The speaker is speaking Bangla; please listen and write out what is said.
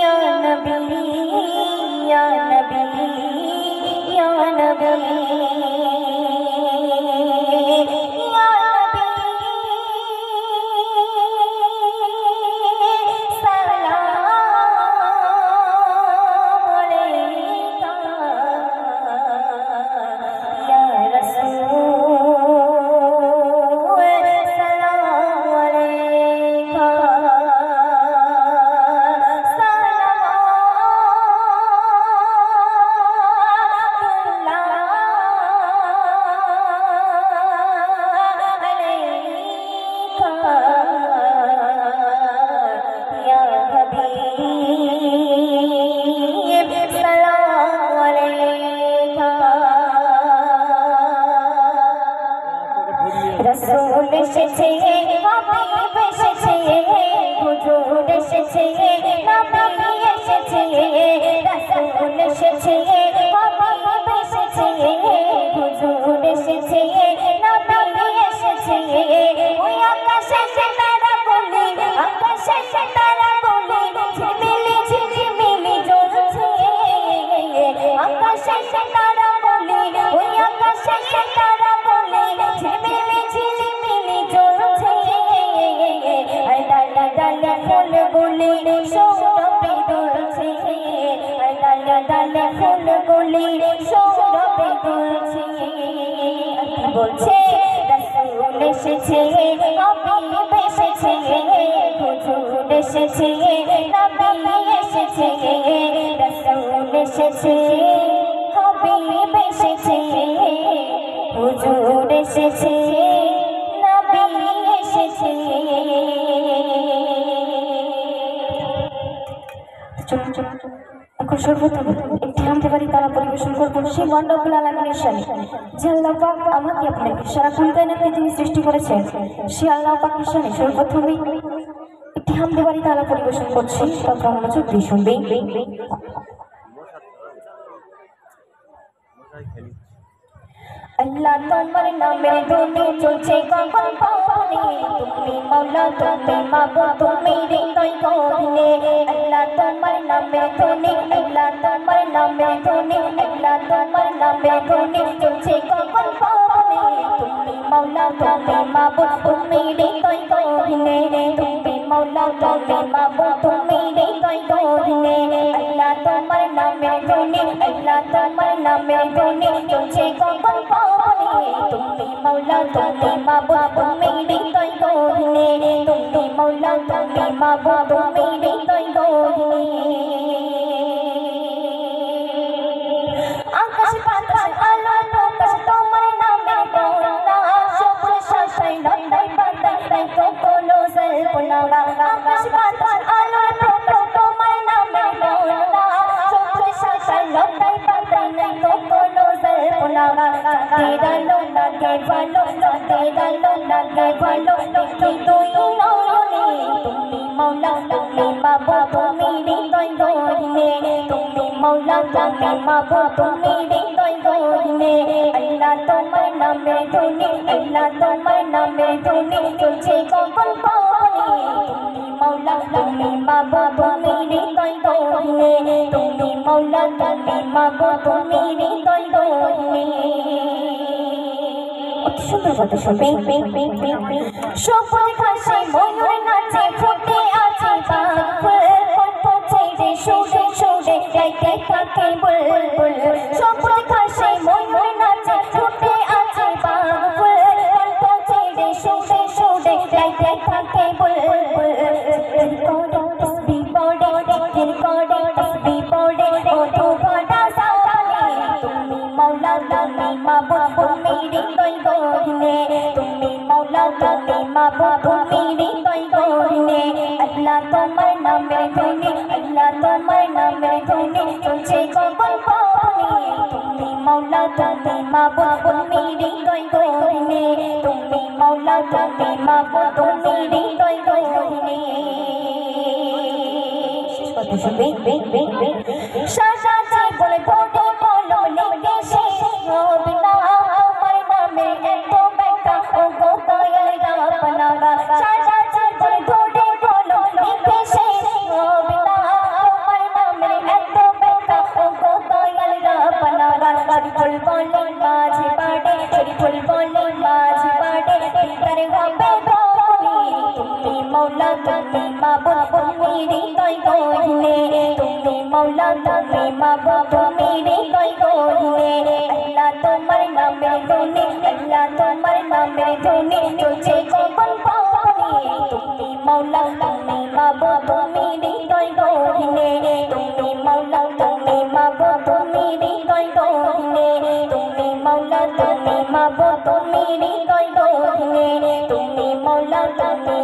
या नबी रसूल एसेছে হাবিব এসেছে হুজুর এসেছে নবী এসেছে রसूल এসেছে হাবিব এসেছে হুজুর এসেছে নবী এসেছে ওই আকাশে তারাগুলি ঝিলমিলি ঝিলমিলি জ্বলছে আকাশে তারাগুলি ওই আকাশে তারাগুলি ঝিলমিলি ঝিলমিলি জ্বলছে আর ডালে ডালে ফুলগুলি সৌরভে দুলছে আর ডালে ডালে ফুলগুলি সৌরভে দুলছে কি বলছে রসূল এসেছে হাবিব এসেছে হুজুর এসেছে নবী এসেছে রসূল এসেছে হাবিব এসেছে হুজুর এসেছে নবী এসেছে। চলুন চলুন এখন সর্বপ্রথম একটি হামদে বাড়ি তারা পরিবেশন করবো সেই মহান রব্বুল আলামিনের শানে যে আল্লাহ পাক আমাকে আপনাকে সারাক্ষণ কায়নাতকে যিনি সৃষ্টি করেছেন সেই আল্লাহ পাকের শানে সর্বপ্রথমে একটি হামদে বাড়ি তারা পরিবেশন করছি তখন মনোযোগ দিয়ে শুনবেন। अल्लाह तुम्हारे नामे धुनी चलছে গগন পবনে তুমি মওলা তুমি মাবুদ তুমি হৃদয় গহনে আল্লাহ তোমার নামে ধুনি আল্লাহ তোমার নামে ধুনি আল্লাহ তোমার নামে ধুনি চলছে গগন পবনে তুমি মওলা তুমি মাবুদ তুমি হৃদয় গহনে তুমি মওলা তুমি মাবুদ তুমি হৃদয় গহনে আল্লাহ তোমার নামে ধুনি আল্লাহ তোমার নামে ধুনি চলছে গগন তুমি মওলা তুমি মাবুদ তুমি হৃদয় গহনে তুমি মওলা তুমি মাবুদ তুমি হৃদয় গহনে আকাশ বাতাস আলো প্রকাশ তোমার নামে গহনা সবুজ শাসাই লন্ডাই বাতাই তাই তো কোনো জল্পনা আকাশ বাতাস আলো প্রকাশ তোমার নামে গহনা সবুজ শাসাই লন্ডাই বাতাই তাই তো কোনো জল্পনা তেরা লোনা কে ভালো তেরা লোনা কে ভালো দেখি তুই নয়নে তুমি মওলা তুমি মাবুদ তুমি হৃদয় গহনে তুমি মওলা তুমি মাবুদ তুমি হৃদয় গহনে আল্লাহ তোমার নামে ধুনি আল্লাহ তোমার নামে ধুনি চলছে গগন পবনে তুমি মওলা তুমি মাবুদ তুমি হৃদয় গহনে তুমি মওলা তুমি মাবুদ তুমি হৃদয় গহনে। সুন্দর কথা শুনবে সবুজ ঘাসে ময়ূর নাচে ফুটে আছে বাগ ফুল কণ্ঠ ছেড়ে সুরে সুরে গাইতে থাকে বুলবুল সবুজ ঘাসে ময়ূর নাচে ফুটে আছে বাগ ফুল কণ্ঠ ছেড়ে সুরে সুরে গাইতে থাকে বুলবুল তসবিহ পড়ে জিকির করে তসবিহ পড়ে মধু ভরা সাবনে তুমি মওলা তুমি মাবুদ তুমি হৃদয় গহনে তুমি মওলা তুমি মাবুদ তুমি হৃদয় গহনে আল্লাহ তোমার নামে ধুনি আল্লাহ তোমার নামে ধুনি চলছে গগন পবনে তুমি মওলা তুমি মাবুদ তুমি হৃদয় গহনে তুমি মওলা তুমি মাবুদ তুমি হৃদয় গহনে। সারা জীবন ভোটে কলম লিখে শেষ হবে না আমার নামে এত ব্যাখ্যা ও গো দয়াল রাব্বানা সারা জীবন ভোটে কলম লিখে শেষ হবে না আমার নামে এত ব্যাখ্যা ও গো দয়াল রাব্বানা বলে মাবুদ তুমি হৃদয় গহীনে তুমি মৌলা তুমি মাবুদ তুমি হৃদয় গহীনে আল্লাহ তোমার নামের ধ্বনি আল্লাহ তোমার নামের ধ্বনি চলছে গগন পানে তুমি মৌলা তুমি মাবুদ তুমি হৃদয় গহীনে তুমি মৌলা তুমি মাবুদ তুমি হৃদয় গহীনে তুমি মৌলা তুমি মাবুদ তুমি হৃদয় গহীনে তুমি মৌলা তুমি